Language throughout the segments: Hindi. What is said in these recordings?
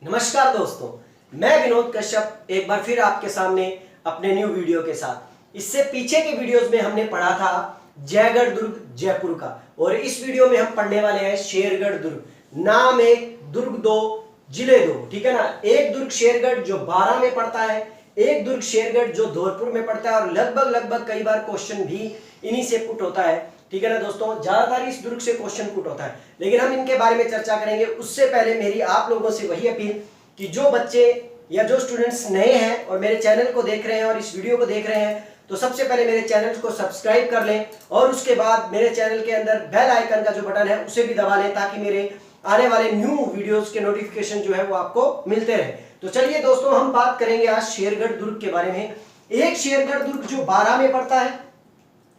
नमस्कार दोस्तों, मैं विनोद कश्यप एक बार फिर आपके सामने अपने न्यू वीडियो के साथ। इससे पीछे के वीडियोस में हमने पढ़ा था जयगढ़ दुर्ग जयपुर का, और इस वीडियो में हम पढ़ने वाले हैं शेरगढ़ दुर्ग। नाम एक, दुर्ग दो, जिले दो, ठीक है ना। एक दुर्ग शेरगढ़ जो 12 में पड़ता है, एक दुर्ग शेरगढ़ जो धौलपुर में पड़ता है, और लगभग कई बार क्वेश्चन भी इन्हीं से पुट होता है, ठीक है ना दोस्तों। ज्यादातर इस दुर्ग से क्वेश्चन पुट होता है, लेकिन हम इनके बारे में चर्चा करेंगे। उससे पहले मेरी आप लोगों से वही अपील कि जो बच्चे या जो स्टूडेंट्स नए हैं और मेरे चैनल को देख रहे हैं और इस वीडियो को देख रहे हैं, तो सबसे पहले मेरे चैनल को सब्सक्राइब कर लें, और उसके बाद मेरे चैनल के अंदर बेल आइकन का जो बटन है उसे भी दबा लें, ताकि मेरे आने वाले न्यू वीडियोस के नोटिफिकेशन जो है वो आपको मिलते रहे। तो चलिए दोस्तों, हम बात करेंगे आज शेरगढ़ दुर्ग के बारे में। एक शेरगढ़ दुर्ग जो 12 में पड़ता है,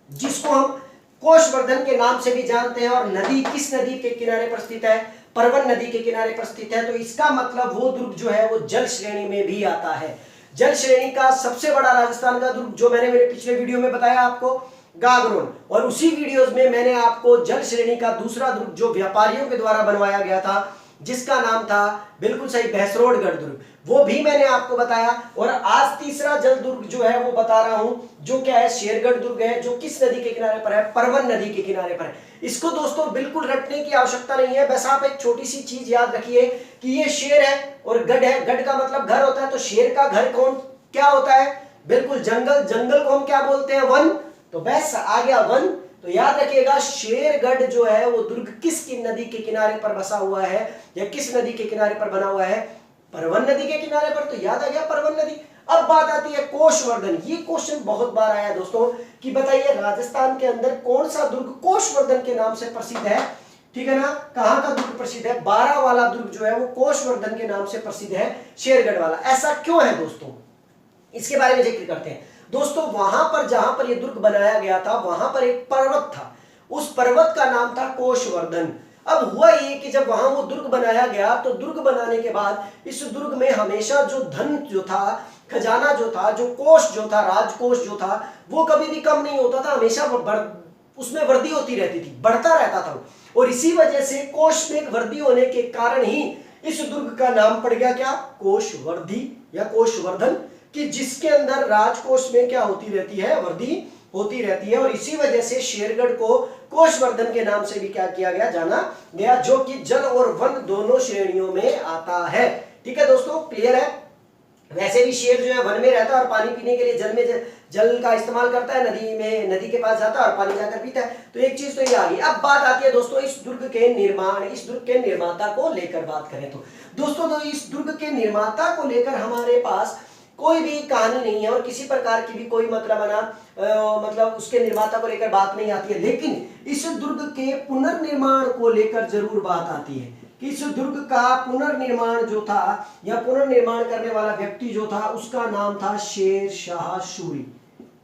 जिसको हम कोषवर्धन के नाम से भी जानते हैं, और नदी किस नदी के किनारे पर स्थित है? परवन नदी के किनारे पर स्थित है। तो इसका मतलब वो दुर्ग जो है वो जल श्रेणी में भी आता है। जल श्रेणी का सबसे बड़ा राजस्थान का दुर्ग जो मैंने मेरे पिछले वीडियो में बताया आपको, गागरोन, और उसी वीडियोस में मैंने आपको जल श्रेणी का दूसरा दुर्ग जो व्यापारियों के द्वारा बनवाया गया था, जिसका नाम था, बिल्कुल सही, भैंसरोडगढ़ दुर्ग, वो भी मैंने आपको बताया। और आज तीसरा जल दुर्ग जो है वो बता रहा हूं, जो क्या है, शेरगढ़ दुर्ग है, जो किस नदी के किनारे पर है? परवन नदी के किनारे पर है। इसको दोस्तों बिल्कुल रटने की आवश्यकता नहीं है, बस आप एक छोटी सी चीज याद रखिए कि ये शेर है और गढ़ है। गढ़ का मतलब घर होता है, तो शेर का घर कौन क्या होता है? बिल्कुल जंगल। जंगल को हम क्या बोलते हैं? वन। तो बस आ गया वन। तो याद रखिएगा, शेरगढ़ जो है वो दुर्ग किस की नदी के किनारे पर बसा हुआ है, या किस नदी के किनारे पर बना हुआ है? परवन नदी के किनारे पर। तो याद आ गया परवन नदी। अब बात आती है कोषवर्धन। ये क्वेश्चन बहुत बार आया है दोस्तों कि बताइए राजस्थान के अंदर कौन सा दुर्ग कोषवर्धन के नाम से प्रसिद्ध है, ठीक है ना। कहां का दुर्ग प्रसिद्ध है? 12 वाला दुर्ग जो है वो कोषवर्धन के नाम से प्रसिद्ध है, शेरगढ़ वाला। ऐसा क्यों है दोस्तों, इसके बारे में जिक्र करते हैं। दोस्तों वहां पर जहां पर यह दुर्ग बनाया गया था, वहां पर एक पर्वत था, उस पर्वत का नाम था कोषवर्धन। अब हुआ ये कि जब वहां वो दुर्ग बनाया गया, तो दुर्ग बनाने के बाद इस दुर्ग में हमेशा जो धन जो था, खजाना जो था, जो कोष जो था, राजकोष जो था, वो कभी भी कम नहीं होता था, हमेशा उसमें वृद्धि होती रहती थी, बढ़ता रहता था। और इसी वजह से कोष में वृद्धि होने के कारण ही इस दुर्ग का नाम पड़ गया क्या? कोषवर्धी या कोषवर्धन, कि जिसके अंदर राजकोष में क्या होती रहती है? वृद्धि होती रहती है। और इसी वजह से शेरगढ़ को कोषवर्धन के नाम से भी क्या किया गया? जाना गया, जो कि जल और वन दोनों श्रेणियों में आता है। ठीक है दोस्तों, क्लियर है। वैसे भी शेर जो है वन में रहता है और पानी पीने के लिए जल का इस्तेमाल करता है, नदी के पास जाता है और पानी जाकर पीता है। तो एक चीज तो ये आ गई। अब बात आती है दोस्तों इस दुर्ग के निर्माण, इस दुर्ग के निर्माता को लेकर बात करें तो दोस्तों, तो इस दुर्ग के निर्माता को लेकर हमारे पास कोई भी कहानी नहीं है, और किसी प्रकार की भी कोई मतलब उसके निर्माता को लेकर बात नहीं आती है। लेकिन इस दुर्ग के पुनर्निर्माण को लेकर जरूर बात आती है कि इस दुर्ग का पुनर्निर्माण जो था, या पुनर्निर्माण करने वाला व्यक्ति जो था, उसका नाम था शेर शाह सूरी।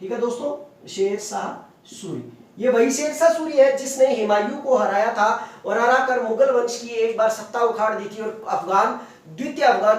ठीक है दोस्तों, शेर शाह सूरी। ये वही शेर शाह सूरी है जिसने हुमायूं को हराया था, और हराकर मुगल वंश की एक बार सत्ता उखाड़ दी थी, और द्वितीय अफगान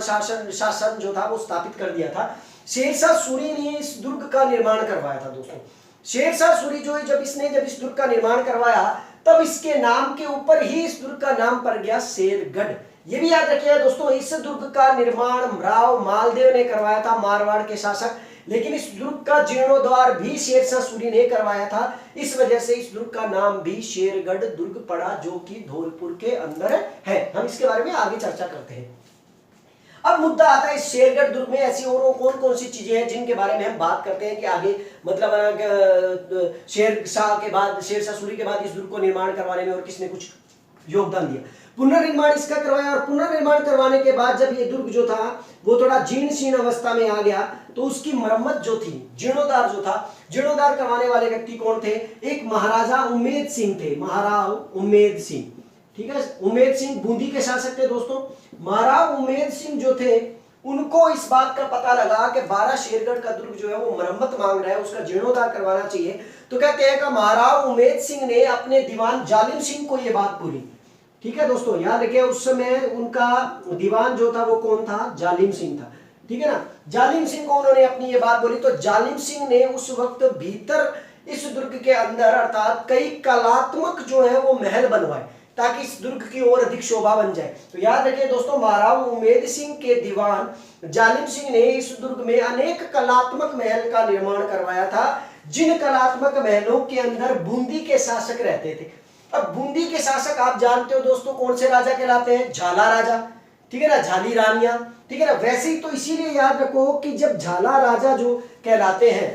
शासन जो था वो स्थापित कर दिया था। शेरशाह सूरी ने इस दुर्ग का निर्माण करवाया था दोस्तों। शेरशाह सूरी जो है, जब इस दुर्ग का निर्माण करवाया, तब इसके नाम के ऊपर ही इस दुर्ग का नाम पड़ गया शेरगढ़। ये भी याद रखिएगा दोस्तों, इस दुर्ग का निर्माण राव मालदेव ने करवाया था, मारवाड़ के शासक। लेकिन इस दुर्ग का जीर्णोद्धार भी शेरशाह सूरी ने करवाया था। इस वजह से इस दुर्ग का नाम भी शेरगढ़ दुर्ग पड़ा, जो कि धौलपुर के अंदर है। हम इसके बारे में आगे चर्चा करते हैं। अब मुद्दा आता है, शेरगढ़ दुर्ग में ऐसी और कौन कौन सी चीजें हैं जिनके बारे में हम बात करते हैं कि आगे मतलब शेरशाह सूरी के बाद इस दुर्ग को निर्माण करवाने में और किसने कुछ योगदान दिया। पुनर्निर्माण इसका करवाया, और पुनर्निर्माण करवाने के बाद जब ये दुर्ग जो था वो थोड़ा जीर्ण शीर्ण अवस्था में आ गया, तो उसकी मरम्मत जो थी, जीर्णोद्धार जो था, जीर्णोद्धार करवाने वाले व्यक्ति कौन थे? एक महाराजा उम्मेद सिंह थे, महाराव उम्मेद सिंह। ठीक है, उम्मेद सिंह बूंदी के शासक थे दोस्तों। महाराव उम्मेद सिंह जो थे, उनको इस बात का पता लगा कि 12 शेरगढ़ का दुर्ग जो है वो मरम्मत मांग रहा है, उसका जीर्णोद्धार करवाना चाहिए। तो कहते हैं कि महाराव उम्मेद सिंह ने अपने दीवान जालिम सिंह को यह बात बोली। ठीक है दोस्तों, याद रखिए उस समय उनका दीवान जो था वो कौन था? जालिम सिंह था। ठीक है ना, जालिम सिंह को उन्होंने अपनी ये बात बोली। तो जालिम सिंह ने उस वक्त भीतर इस दुर्ग के अंदर अर्थात कई कलात्मक जो है वो महल बनवाए, ताकि इस दुर्ग की और अधिक शोभा बन जाए। तो याद रखिए दोस्तों, महाराव उमेद सिंह के दीवान जालिम सिंह ने इस दुर्ग में अनेक कलात्मक महल का निर्माण करवाया था, जिन कलात्मक महलों के अंदर बूंदी के शासक रहते थे। अब बूंदी के शासक आप जानते हो दोस्तों कौन से राजा कहलाते हैं? झाला राजा, ठीक है ना, झाली रानियां, ठीक है ना। वैसे ही तो इसीलिए याद रखो कि जब झाला राजा जो कहलाते हैं,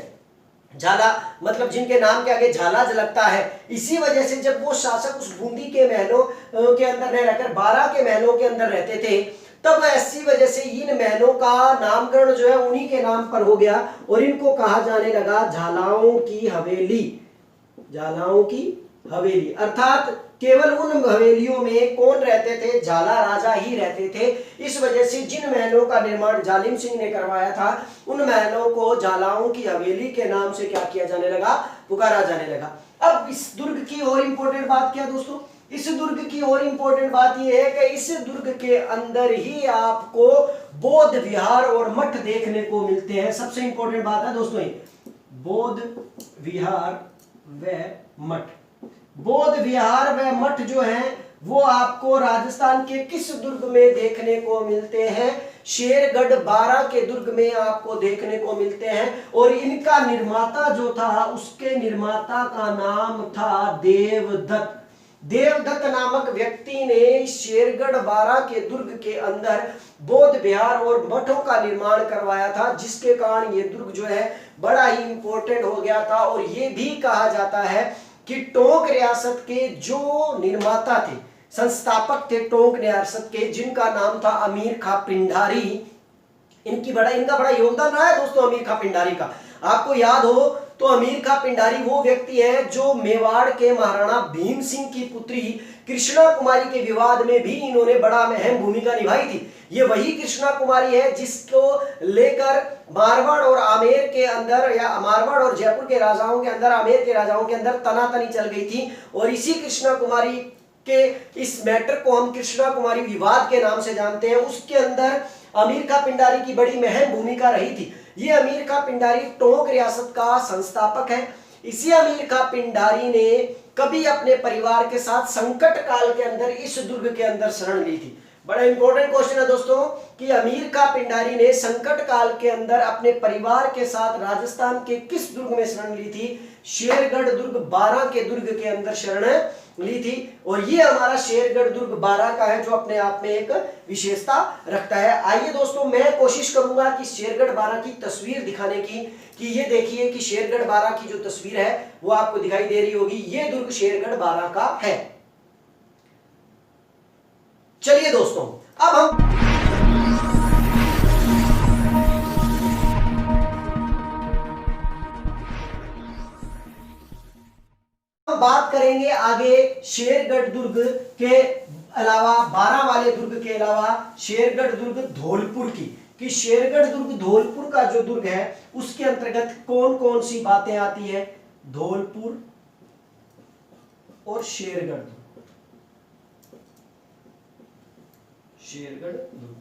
झाला मतलब जिनके नाम के आगे झाला लगता है, इसी वजह से जब वो शासक उस बूंदी के महलों के अंदर न रहकर 12 के महलों के अंदर रहते थे, तब ऐसी वजह से इन महलों का नामकरण जो है उन्हीं के नाम पर हो गया और इनको कहा जाने लगा झालाओं की हवेली। झालाओं की हवेली अर्थात केवल उन हवेलियों में कौन रहते थे? झाला राजा ही रहते थे। इस वजह से जिन महलों का निर्माण जालिम सिंह ने करवाया था, उन महलों को झालाओं की हवेली के नाम से क्या किया जाने लगा? पुकारा जाने लगा। अब इस दुर्ग की और इंपॉर्टेंट बात क्या दोस्तों? इस दुर्ग की और इंपॉर्टेंट बात यह है कि इस दुर्ग के अंदर ही आपको बौद्ध विहार और मठ देखने को मिलते हैं। सबसे इंपॉर्टेंट बात है दोस्तों ये, बौद्ध विहार व मठ। बौद्ध विहार व मठ जो है वो आपको राजस्थान के किस दुर्ग में देखने को मिलते हैं? शेरगढ़ 12 के दुर्ग में आपको देखने को मिलते हैं। और इनका निर्माता जो था, उसके निर्माता का नाम था देवदत्त। देवदत्त नामक व्यक्ति ने शेरगढ़ 12 के दुर्ग के अंदर बौद्ध विहार और मठों का निर्माण करवाया था, जिसके कारण ये दुर्ग जो है बड़ा ही इंपॉर्टेंट हो गया था। और ये भी कहा जाता है कि टोंक रियासत के जो निर्माता थे, संस्थापक थे टोंक रियासत के, जिनका नाम था अमीर खां पिंडारी, इनका बड़ा योगदान रहा है दोस्तों अमीर खां पिंडारी का। आपको याद हो तो अमीर खां पिंडारी वो व्यक्ति है जो मेवाड़ के महाराणा भीम सिंह की पुत्री कृष्णा कुमारी के विवाद में भी इन्होंने बड़ा अहम भूमिका निभाई थी। ये वही कृष्णा कुमारी है जिसको लेकर मारवाड़ और आमेर के अंदर, या मारवाड़ और जयपुर के राजाओं के अंदर, आमेर के राजाओं के अंदर तनातनी चल गई थी। और इसी कृष्णा कुमारी के इस मैटर को हम कृष्णा कुमारी विवाद के नाम से जानते हैं। उसके अंदर अमीर खां पिंडारी की बड़ी अहम भूमिका रही थी। ये अमीर खां पिंडारी टोंक रियासत का संस्थापक है। इसी अमीर खां पिंडारी ने कभी अपने परिवार के साथ संकट काल के अंदर इस दुर्ग के अंदर शरण ली थी। बड़ा इंपॉर्टेंट क्वेश्चन है दोस्तों कि अमीर खां पिंडारी ने संकट काल के अंदर अपने परिवार के साथ राजस्थान के किस दुर्ग में शरण ली थी? शेरगढ़ दुर्ग 12 के दुर्ग के अंदर शरण ली थी। और ये हमारा शेरगढ़ दुर्ग 12 का है, जो अपने आप में एक विशेषता रखता है। आइए दोस्तों, मैं कोशिश करूंगा कि शेरगढ़ 12 की तस्वीर दिखाने की, कि ये देखिए कि शेरगढ़ 12 की जो तस्वीर है वो आपको दिखाई दे रही होगी। ये दुर्ग शेरगढ़ 12 का है। चलिए दोस्तों, अब हम बात करेंगे आगे शेरगढ़ दुर्ग के अलावा, 12 वाले दुर्ग के अलावा शेरगढ़ दुर्ग धौलपुर की, कि शेरगढ़ दुर्ग धौलपुर का जो दुर्ग है उसके अंतर्गत कौन कौन सी बातें आती है? धौलपुर और शेरगढ़ दुर्ग। शेरगढ़ दुर्ग,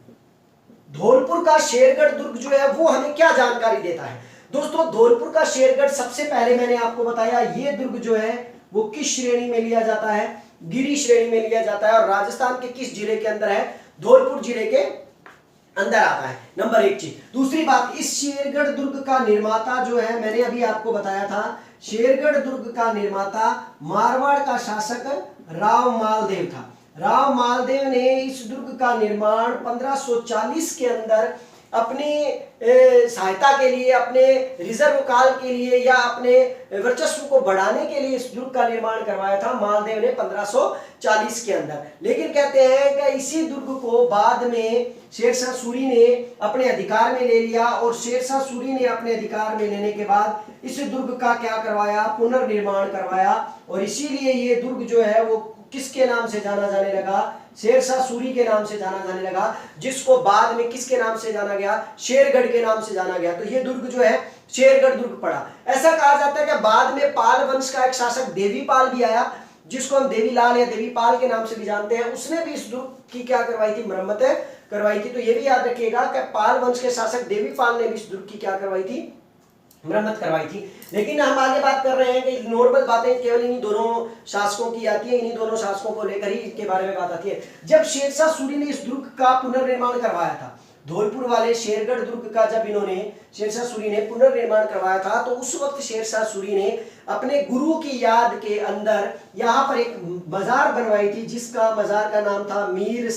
धौलपुर का शेरगढ़ दुर्ग जो है वो हमें क्या जानकारी देता है? दोस्तों धौलपुर का शेरगढ़, सबसे पहले मैंने आपको बताया ये दुर्ग जो है वो किस श्रेणी में लिया जाता है? गिरी श्रेणी में लिया जाता है। और राजस्थान के किस जिले के अंदर है? धौलपुर जिले के अंदर आता है। नंबर 1 चीज। दूसरी बात, इस शेरगढ़ दुर्ग का निर्माता जो है, मैंने अभी आपको बताया था, शेरगढ़ दुर्ग का निर्माता मारवाड़ का शासक राव मालदेव था। राव मालदेव ने इस दुर्ग का निर्माण 1540 के अंदर अपनी सहायता के लिए, अपने रिजर्व काल के लिए, या अपने वर्चस्व को बढ़ाने के लिए इस दुर्ग का निर्माण करवाया था मालदेव ने 1540 के अंदर। लेकिन कहते हैं कि इसी दुर्ग को बाद में शेरशाह सूरी ने अपने अधिकार में ले लिया। और शेरशाह सूरी ने अपने अधिकार में लेने के बाद इस दुर्ग का क्या करवाया? पुनर्निर्माण करवाया। और इसीलिए ये दुर्ग जो है वो किसके नाम से जाना जाने लगा? शेरशाह सूरी के नाम से जाना जाने लगा, जिसको बाद में किसके नाम से जाना गया? शेरगढ़ के नाम से जाना गया। तो ये दुर्ग जो है शेरगढ़ दुर्ग पड़ा। ऐसा कहा जाता है कि बाद में पाल वंश का एक शासक देवीपाल भी आया, जिसको हम देवीलाल या देवीपाल के नाम से भी जानते हैं। उसने भी इस दुर्ग की क्या करवाई थी? मरम्मत करवाई थी। तो ये भी याद रखिएगा कि पाल वंश के शासक देवीपाल ने भी इस दुर्ग की क्या करवाई थी? मरम्मत करवाई थी। लेकिन हम आगे बात कर रहे हैं कि नॉर्मल बातें केवल इन्हीं दोनों शासकों की आती है, इन्हीं दोनों शासकों को लेकर ही इसके बारे में बात आती है। जब शेरशाह सूरी ने इस दुर्ग का पुनर्निर्माण करवाया था, धौलपुर वाले शेरगढ़ दुर्ग का जब इन्होंने शेरशाह सूरी ने पुनर्निर्माण करवाया था, तो उस वक्त शेरशाह सूरी ने अपने गुरु की याद के अंदर यहाँ पर एक मजार बनवाई थी, जिसका मजार का नाम था मीर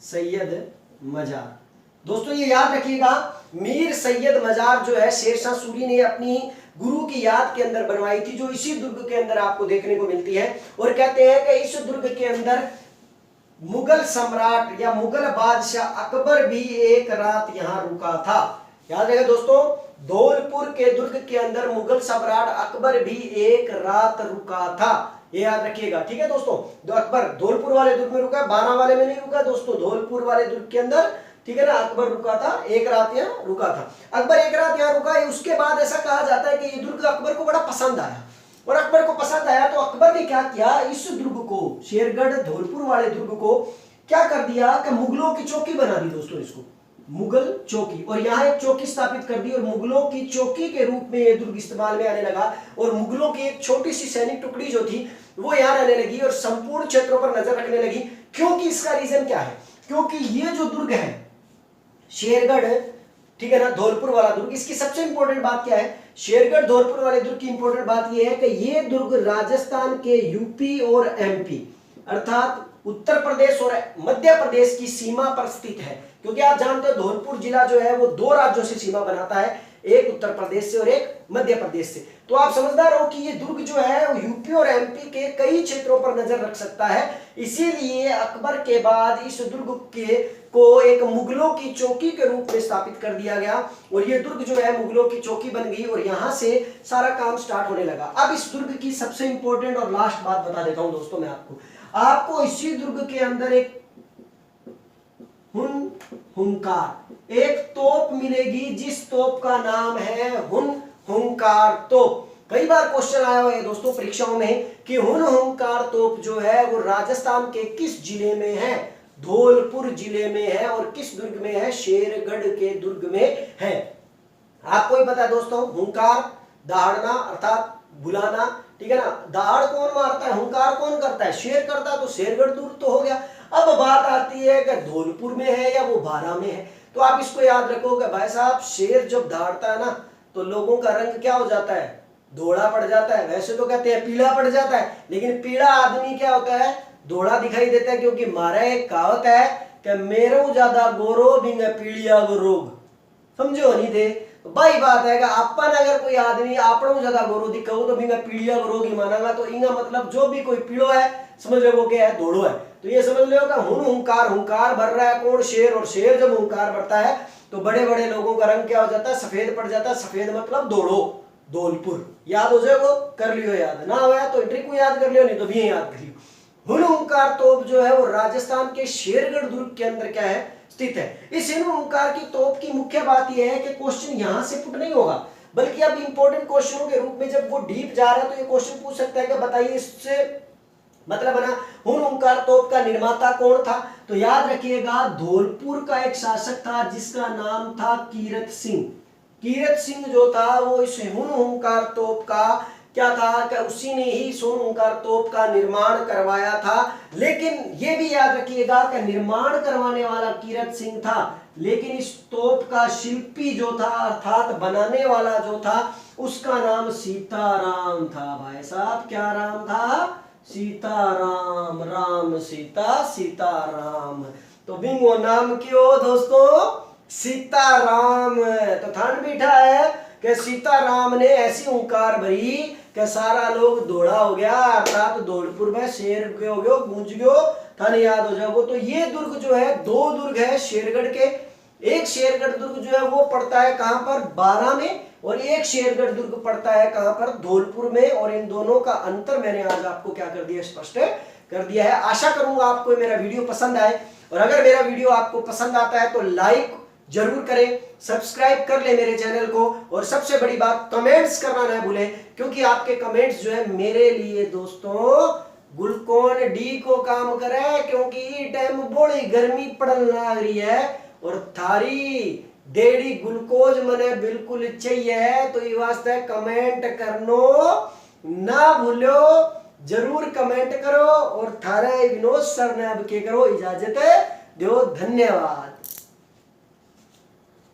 सैयद मजार। दोस्तों ये याद रखिएगा, मीर सैयद मजार जो है शेरशाह सूरी ने अपनी गुरु की याद के अंदर बनवाई थी, जो इसी दुर्ग के अंदर आपको देखने को मिलती है। और कहते हैं कि इस दुर्ग के अंदर मुगल सम्राट या मुगल बादशाह अकबर भी एक रात यहां रुका था। याद रखिए दोस्तों, धौलपुर के दुर्ग के अंदर मुगल सम्राट अकबर भी एक रात रुका था, ये याद रखिएगा। ठीक है दोस्तों, अकबर धौलपुर वाले दुर्ग में रुका, 12 वाले में नहीं रुका दोस्तों, धौलपुर वाले दुर्ग के अंदर, ठीक है ना, अकबर रुका था, एक रात यहाँ रुका था। अकबर एक रात यहाँ रुका है। उसके बाद ऐसा कहा जाता है कि ये दुर्ग अकबर को बड़ा पसंद आया, और अकबर को पसंद आया तो अकबर ने क्या किया, इस दुर्ग को, शेरगढ़ धौलपुर वाले दुर्ग को क्या कर दिया कि मुगलों की चौकी बना दी दोस्तों, इसको मुगल चौकी, और यहाँ एक चौकी स्थापित कर दी, और मुगलों की चौकी के रूप में ये दुर्ग इस्तेमाल में आने लगा। और मुगलों की एक छोटी सी सैनिक टुकड़ी जो थी वो यहाँ रहने लगी और संपूर्ण क्षेत्रों पर नजर रखने लगी। क्योंकि इसका रीजन क्या है, क्योंकि ये जो दुर्ग है शेरगढ़, ठीक है ना, धौलपुर वाला दुर्ग, इसकी सबसे इंपॉर्टेंट बात क्या है, शेरगढ़ धौलपुर वाले दुर्ग की इंपॉर्टेंट बात यह है कि ये दुर्ग राजस्थान के यूपी और एमपी अर्थात उत्तर प्रदेश और मध्य प्रदेश की सीमा पर स्थित है। क्योंकि आप जानते हो धौलपुर जिला जो है वो 2 राज्यों से सीमा बनाता है, एक उत्तर प्रदेश से और एक मध्य प्रदेश से। तो आप समझदार हो कि ये दुर्ग जो है वो यूपी और एमपी के कई क्षेत्रों पर नजर रख सकता है। इसीलिए अकबर के बाद इस दुर्ग को एक मुगलों की चौकी के रूप में स्थापित कर दिया गया, और ये दुर्ग जो है मुगलों की चौकी बन गई, और यहां से सारा काम स्टार्ट होने लगा। अब इस दुर्ग की सबसे इंपॉर्टेंट और लास्ट बात बता देता हूं दोस्तों मैं आपको इसी दुर्ग के अंदर एक हुंकार, एक तोप मिलेगी, जिस तोप का नाम है हुंकार तोप। कई बार क्वेश्चन आया हुआ है दोस्तों परीक्षाओं में कि हुंकार तोप जो है वो राजस्थान के किस जिले में है, धौलपुर जिले में है, और किस दुर्ग में है, शेरगढ़ के दुर्ग में है। आपको ही पता है दोस्तों, हुंकार दहाड़ना अर्थात बुलाना, ठीक है ना, दहाड़ कौन मारता है, हुंकार कौन करता है, शेर करता है, तो शेरगढ़ दुर्ग तो हो गया। अब बात आती है कि धौलपुर में है या वो बारां में है। तो आप इसको याद रखो कि भाई साहब, शेर जब दहाड़ता है ना तो लोगों का रंग क्या हो जाता है, धोड़ा पड़ जाता है। वैसे तो कहते हैं पीला पड़ जाता है, लेकिन पीला आदमी क्या होता है, धोड़ा दिखाई देता है। क्योंकि मारा एक कहावत है कि मेरो ज्यादा गोरो बिंग पीलिया गो रोग, समझो नहीं थे भाई। बात है कि अपन अगर कोई आदमी आपड़ो ज्यादा गोरो दिखाओ तो बिंगा पीलिया गो रोग ही मानागा, तो इंगा मतलब जो भी कोई पीड़ो है समझ लो वो क्या है, धोड़ो है। तो ये समझ लो कि हुंकार भर रहा है कौन, शेर, और शेर जब हुंकार भरता है तो बड़े बड़े लोगों का रंग क्या हो जाता है, सफेद पड़ जाता है। सफेद मतलब धोड़ो, धौलपुर। याद हो जाएगा, कर लियो, याद ना होया तो ट्रिक को याद कर लियो, नहीं तो भी याद कर लियो। हुंकार तोप जो है वो राजस्थान के शेरगढ़ दुर्ग के अंदर क्या है, स्थित है। इस हुंकार की तोप की मुख्य बात यह है कि क्वेश्चन यहां से पुट नहीं होगा, बल्कि अब इंपॉर्टेंट क्वेश्चनों के रूप में जब वो डीप जा रहा है तो ये क्वेश्चन पूछ सकता है कि बताइए इससे मतलब है ना, हुंकार तोप का निर्माता कौन था। तो याद रखिएगा, धौलपुर का एक शासक था जिसका नाम था कीरत सिंह। कीरत सिंह जो था वो इस हुंकार तोप का क्या था कि उसी ने ही हुंकार तोप का निर्माण करवाया था। लेकिन ये भी याद रखिएगा कि निर्माण करवाने वाला कीरत सिंह था, लेकिन इस तोप का शिल्पी जो था अर्थात बनाने वाला जो था उसका नाम सीताराम था। भाई साहब क्या राम था, सीताराम, राम सीता सीताराम। तो बिंगो नाम क्यों दोस्तों, सीताराम। तो ठंड बीठा है कि सीताराम ने ऐसी हुंकार भरी कि सारा लोग दौड़ा हो गया, अर्थात धौलपुर में शेर हो गयो, गूंज गयो, थाने याद हो जाओ। तो ये दुर्ग जो है, 2 दुर्ग है शेरगढ़ के। एक शेरगढ़ दुर्ग जो है वो पड़ता है कहां पर, बारां में, और एक शेरगढ़ दुर्ग पड़ता है कहां पर, धौलपुर में। और इन दोनों का अंतर मैंने आज आपको क्या कर दिया, स्पष्ट कर दिया है। आशा करूंगा आपको मेरा वीडियो पसंद आए, और अगर मेरा वीडियो आपको पसंद आता है तो लाइक जरूर करें, सब्सक्राइब कर ले मेरे चैनल को, और सबसे बड़ी बात कमेंट्स करना ना भूलें, क्योंकि आपके कमेंट्स जो है मेरे लिए दोस्तों ग्लूकोन डी को काम करे। क्योंकि टाइम बड़ी गर्मी पड़न लग रही है और थारी देड़ी ग्लूकोज मने बिल्कुल चाहिए, तो ये वास्ते कमेंट करनो ना भूलो, जरूर कमेंट करो। और थारे विनोद सर ने अब के करो इजाजत दो, धन्यवाद।